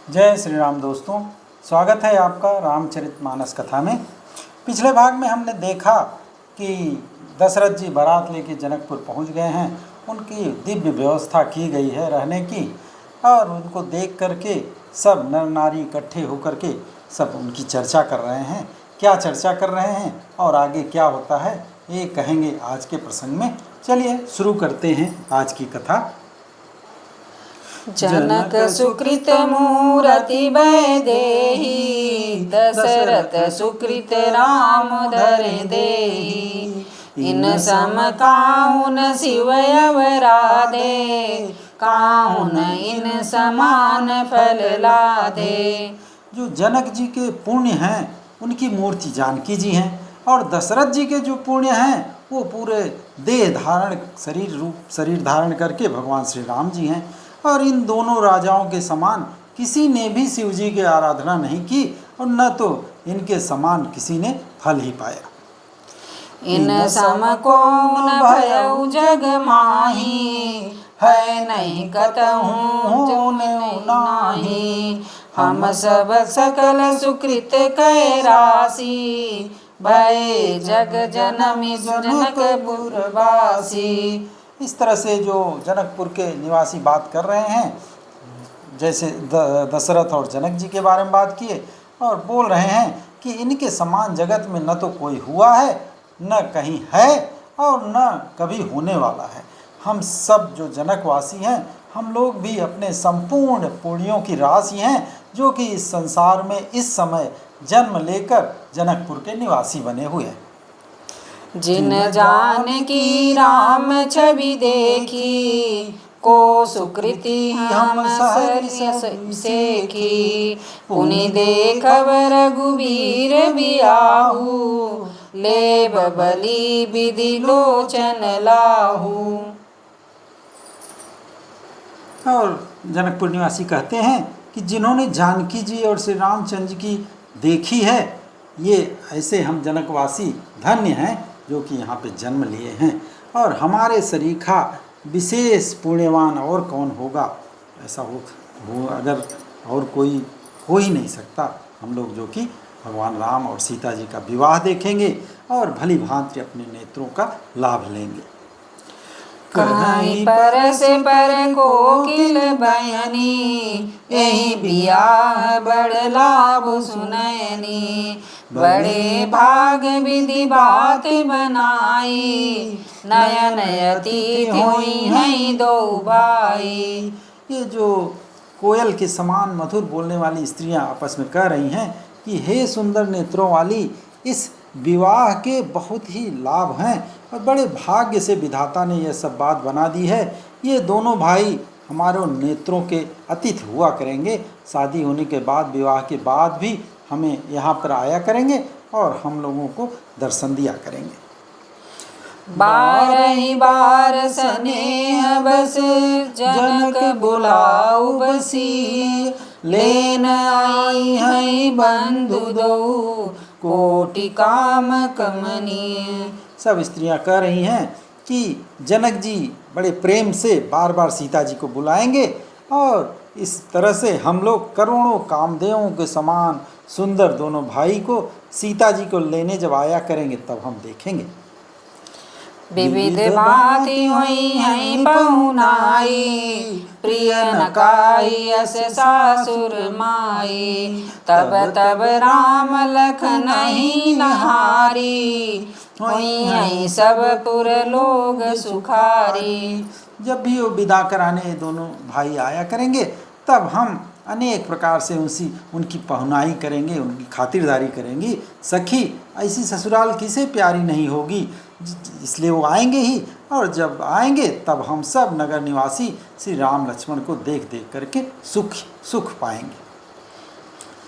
जय श्री राम दोस्तों, स्वागत है आपका रामचरितमानस कथा में। पिछले भाग में हमने देखा कि दशरथ जी बारात लेके जनकपुर पहुंच गए हैं। उनकी दिव्य व्यवस्था की गई है रहने की, और उनको देख करके सब नर नारी इकट्ठे होकर के सब उनकी चर्चा कर रहे हैं। क्या चर्चा कर रहे हैं और आगे क्या होता है ये कहेंगे आज के प्रसंग में। चलिए शुरू करते हैं आज की कथा। जनक सुकृत मूरति भय देहि, दशरथ सुकृत राम धर देहि। इन सम काहुन शिव अवराधे, काहुन इन समान फल लादे। जो जनक जी के पुण्य हैं उनकी मूर्ति जानकी जी हैं, और दशरथ जी के जो पुण्य हैं वो पूरे देह धारण शरीर धारण करके भगवान श्री राम जी हैं। और इन दोनों राजाओं के समान किसी ने भी शिव जी की आराधना नहीं की, और न तो इनके समान किसी ने फल ही पाया। इन सम कौन भयउ जग माही, है नहीं कतहु नाही। हम सब सकल सुकृत कै राशि, भय जग जनमी जनकपुर वासी। इस तरह से जो जनकपुर के निवासी बात कर रहे हैं, जैसे दशरथ और जनक जी के बारे में बात किए, और बोल रहे हैं कि इनके समान जगत में न तो कोई हुआ है, न कहीं है, और न कभी होने वाला है। हम सब जो जनकवासी हैं, हम लोग भी अपने संपूर्ण पुण्यों की राशि हैं, जो कि इस संसार में इस समय जन्म लेकर जनकपुर के निवासी बने हुए हैं। जिन जान की राम छवि देखी, को सुकृति हम सहर्ष सेखी। पुनि देखब रघुबीर बियाहू, लेब बलि विधि लोचन लाहू। और जनकपुर निवासी कहते हैं कि जिन्होंने जानकी जी और श्री रामचंद्र जी की देखी है, ये ऐसे हम जनकवासी धन्य हैं जो कि यहाँ पे जन्म लिए हैं। और हमारे सरीखा विशेष पुण्यवान और कौन होगा, ऐसा हो अगर और कोई हो ही नहीं सकता। हम लोग जो कि भगवान राम और सीता जी का विवाह देखेंगे और भली भांति अपने नेत्रों का लाभ लेंगे। कहीं परस पर कोकिल बयनी, यही बियाह बड़ लाभ सुनैनी। बड़े भाग विधि बात बनाई, नयन अतीत हुई हैं दो भाई। ये जो कोयल के समान मधुर बोलने वाली स्त्रियां आपस में कह रही हैं कि हे सुंदर नेत्रों वाली, इस विवाह के बहुत ही लाभ हैं, और बड़े भाग्य से विधाता ने यह सब बात बना दी है। ये दोनों भाई हमारे नेत्रों के अतिथि हुआ करेंगे। शादी होने के बाद, विवाह के बाद भी हमें यहाँ पर आया करेंगे और हम लोगों को दर्शन दिया करेंगे। बारही बार स्नेह बस जनक बुलाऊ बसी, लेन आई है बंधु दो कोटि काम कमनीय। सब स्त्रियां कह रही हैं कि जनक जी बड़े प्रेम से बार बार सीता जी को बुलाएंगे, और इस तरह से हम लोग करोड़ों कामदेवों के समान सुंदर दोनों भाई को सीता जी को लेने जब आया करेंगे तब हम देखेंगे। विविध भांति हुई हैं पहुनाई, प्रिय नकाई अस सासुर माई। तब तब राम लखन ही नहारी, हुई हैं सब पुर लोग सुखारी। जब भी वो विदा कराने दोनों भाई आया करेंगे, तब हम अनेक प्रकार से उनकी पहुनाई करेंगे, उनकी खातिरदारी करेंगी। सखी ऐसी ससुराल किसे प्यारी नहीं होगी, इसलिए वो आएंगे ही। और जब आएंगे तब हम सब नगर निवासी श्री राम लक्ष्मण को देख देख करके सुख पाएंगे।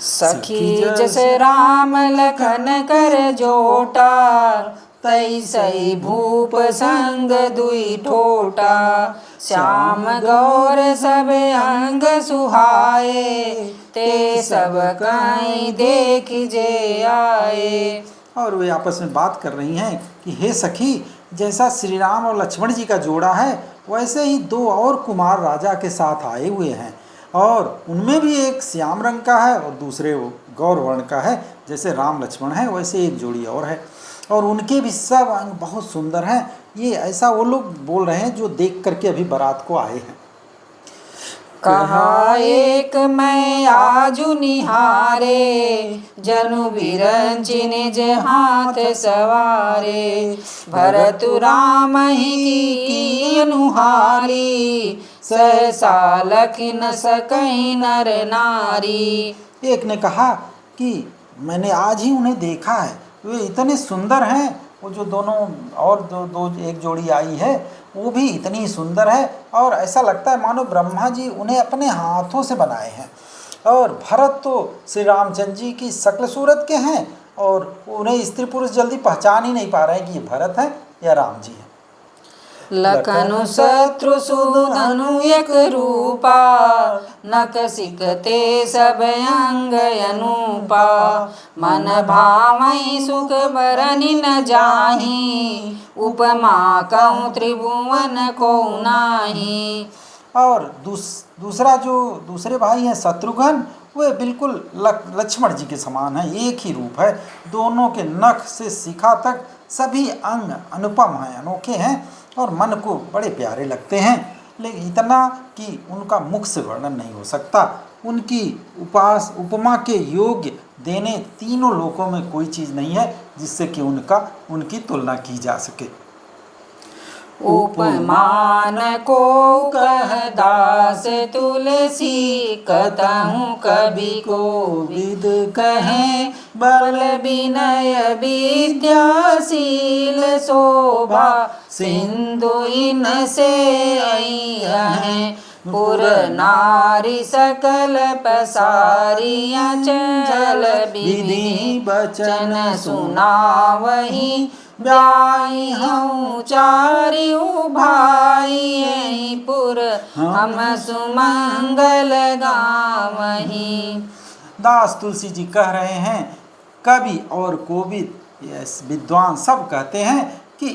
सखी जस राम लखन कर जोटा, तैसई भूप संग दुई ठोटा। श्याम गौर सब अंग सुहाए, ते सब कहीं देख जे आए। और वे आपस में बात कर रही हैं कि हे सखी, जैसा श्री राम और लक्ष्मण जी का जोड़ा है, वैसे ही दो और कुमार राजा के साथ आए हुए हैं। और उनमें भी एक श्याम रंग का है और दूसरे वो गौर वर्ण का है। जैसे राम लक्ष्मण है वैसे एक जोड़ी और है, और उनके भी सब अंग बहुत सुंदर हैं। ये ऐसा वो लोग बोल रहे हैं जो देख करके अभी बारात को आए हैं। कहा एक मैं आजु निहारे, जनु बिरंचि निज हाथ सवारे। भरतु राम ही की अनुहारी, सहसा लखि न सकई नर नारी। एक ने कहा कि मैंने आज ही उन्हें देखा है, वे इतने सुंदर हैं। वो जो दोनों और दो एक जोड़ी आई है वो भी इतनी सुंदर है, और ऐसा लगता है मानो ब्रह्मा जी उन्हें अपने हाथों से बनाए हैं। और भरत तो श्री रामचंद्र जी की शक्ल सूरत के हैं, और उन्हें स्त्री पुरुष जल्दी पहचान ही नहीं पा रहे हैं कि ये भरत है या राम जी हैं। लखनु शत्रु सुधनु एक रूपा, नक सिकते सब अंग अनुपा। मन भावई सुख बरनि न जाहि, उपमा कहूँ त्रिभुवन को नाही। और दूसरा जो दूसरे भाई हैं शत्रुघ्न, वे बिल्कुल लक्ष्मण जी के समान हैं, एक ही रूप है। दोनों के नख से शिखा तक सभी अंग अनुपम हैं, अनोखे हैं, और मन को बड़े प्यारे लगते हैं। लेकिन इतना कि उनका मुख से वर्णन नहीं हो सकता। उनकी उपमा के योग्य देने तीनों लोकों में कोई चीज़ नहीं है जिससे कि उनकी तुलना की जा सके। उपमान को कह दास तुलसी, कतहु कवि को विद कहे। बल विनय विद्याशील शोभा, सिंधु इन से अइहें। पुर नारी सकल पसारिया, चंचल विधि बचन सुनावही। ब्याई हूँ चारिउ भाई, पुर हम सुमंगल गावही। दास तुलसी जी कह रहे हैं, कवि और कोविद विद्वान सब कहते हैं कि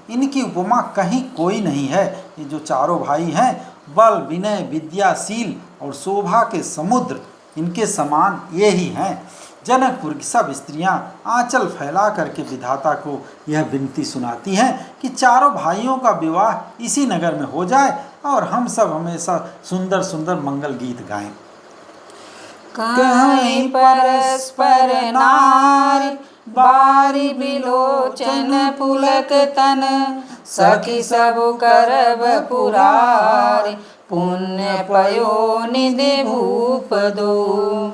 इनकी उपमा कहीं कोई नहीं है। ये जो चारों भाई हैं, बल विनय विद्याशील और शोभा के समुद्र इनके समान ये ही हैं। जनकपुर की सब स्त्रियां आंचल फैला करके विधाता को यह विनती सुनाती हैं कि चारों भाइयों का विवाह इसी नगर में हो जाए, और हम सब हमेशा सुंदर सुंदर मंगल गीत गाएं। कहीं परस्पर नारी, बारी बिलोचन पुलक तन। सखी सब करब पुरारी, पुण्य पयो निधि भूप दो।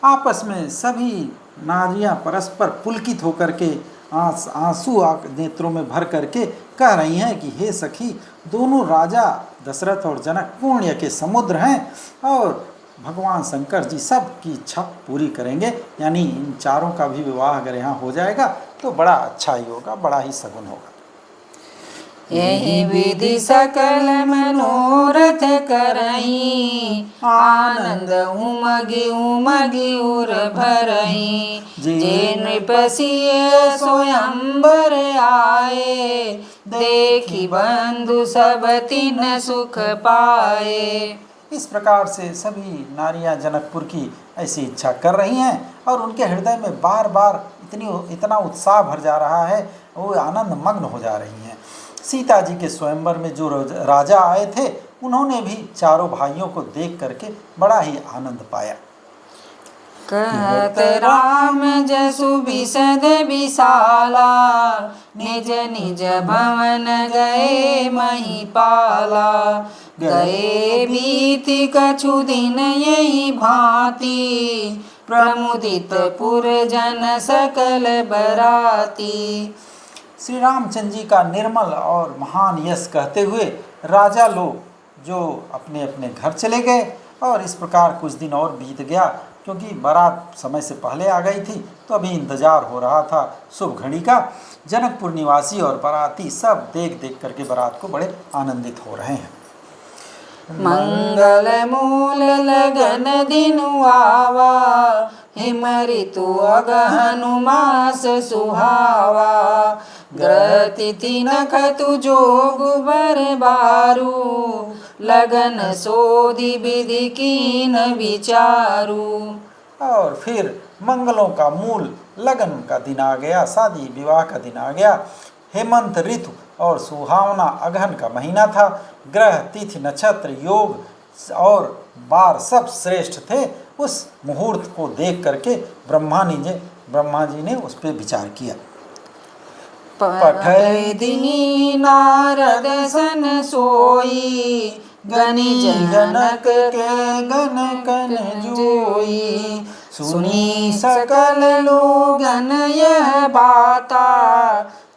आपस में सभी नारियां परस्पर पुलकित होकर के आंसू नेत्रों में भर करके कह रही हैं कि हे सखी, दोनों राजा दशरथ और जनक पुण्य के समुद्र हैं, और भगवान शंकर जी सब की इच्छा पूरी करेंगे। यानी इन चारों का भी विवाह अगर यहाँ हो जाएगा तो बड़ा अच्छा ही होगा, बड़ा ही सगुन होगा। यही विधि सकल मनोरथ करही, आनंद उमगी उमगी उर भरही। जे नृपसिय स्वयंवर आए, देखी बंधु सब तिन सुख पाए। इस प्रकार से सभी नारियां जनकपुर की ऐसी इच्छा कर रही हैं, और उनके हृदय में बार बार इतना उत्साह भर जा रहा है, वो आनंद मग्न हो जा रही हैं। सीता जी के स्वयंवर में जो राजा आए थे, उन्होंने भी चारों भाइयों को देख करके बड़ा ही आनंद पाया। कहत राम जसु बिसद विशाला, निज निज भवन गए महिपाला। गए बीति कछु दिन यही भांति, प्रमुदित पुर जन सकल बराती। श्री रामचंद्र जी का निर्मल और महान यश कहते हुए राजा लोग जो अपने अपने घर चले गए, और इस प्रकार कुछ दिन और बीत गया, क्योंकि बारात समय से पहले आ गई थी, तो अभी इंतजार हो रहा था शुभ घड़ी का। जनकपुर निवासी और बाराती सब देख देख करके बारात को बड़े आनंदित हो रहे हैं। मंगल मूल लगन दिन आवा, हिम ऋतु अगहनु मास सुहावा। ग्रह तिथि नखतु जोग बर बारू लगन सोधि विधि कीन विचारू। और फिर मंगलों का मूल लगन का दिन आ गया, शादी विवाह का दिन आ गया। हेमंत ऋतु और सुहावना अगहन का महीना था। ग्रह तिथि नक्षत्र योग और बार सब श्रेष्ठ थे। उस मुहूर्त को देख करके ब्रह्मा जी ने उस पर विचार किया। पठै दिनी नारद सन सोई गनि जनक के गन कन जोई। सुनी सकल लोगन यह बाता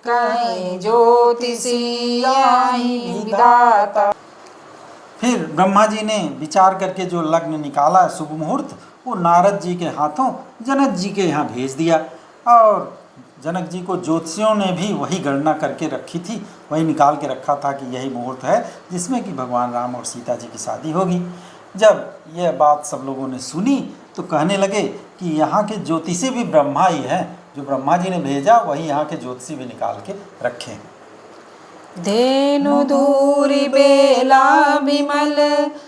कहीं ज्योतिषी आई विधाता। फिर ब्रह्मा जी ने विचार करके जो लग्न निकाला शुभ मुहूर्त, वो नारद जी के हाथों जनक जी के यहाँ भेज दिया। और जनक जी को ज्योतिषियों ने भी वही गणना करके रखी थी, वही निकाल के रखा था कि यही मुहूर्त है जिसमें कि भगवान राम और सीता जी की शादी होगी। जब यह बात सब लोगों ने सुनी तो कहने लगे कि यहाँ के ज्योतिषी भी ब्रह्मा ही हैं, जो ब्रह्मा जी ने भेजा वही यहाँ के ज्योतिषी भी निकाल के रखे। धेनु धूरि बेला विमल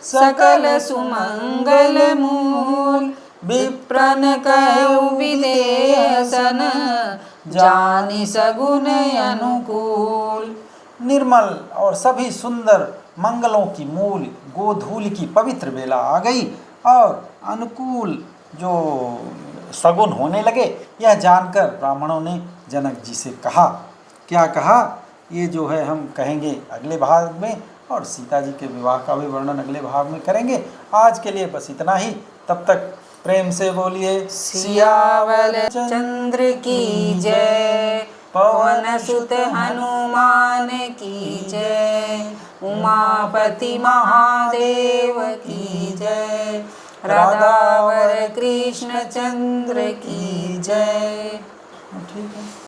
सकल सुमंगल मूल विप्रन कहु विदेह सन जानि सगुन अनुकूल। निर्मल और सभी सुंदर मंगलों की मूल गोधूल की पवित्र बेला आ गई और अनुकूल जो सगुन होने लगे, यह जानकर ब्राह्मणों ने जनक जी से कहा। क्या कहा ये जो है हम कहेंगे अगले भाग में, और सीता जी के विवाह का भी वर्णन अगले भाग में करेंगे। आज के लिए बस इतना ही। तब तक प्रेम से बोलिए सियावल चंद्र की जय, पवन सुत हनुमान की जय, उमापति महादेव की जय, राधावर कृष्ण चंद्र की जय। ठीक है।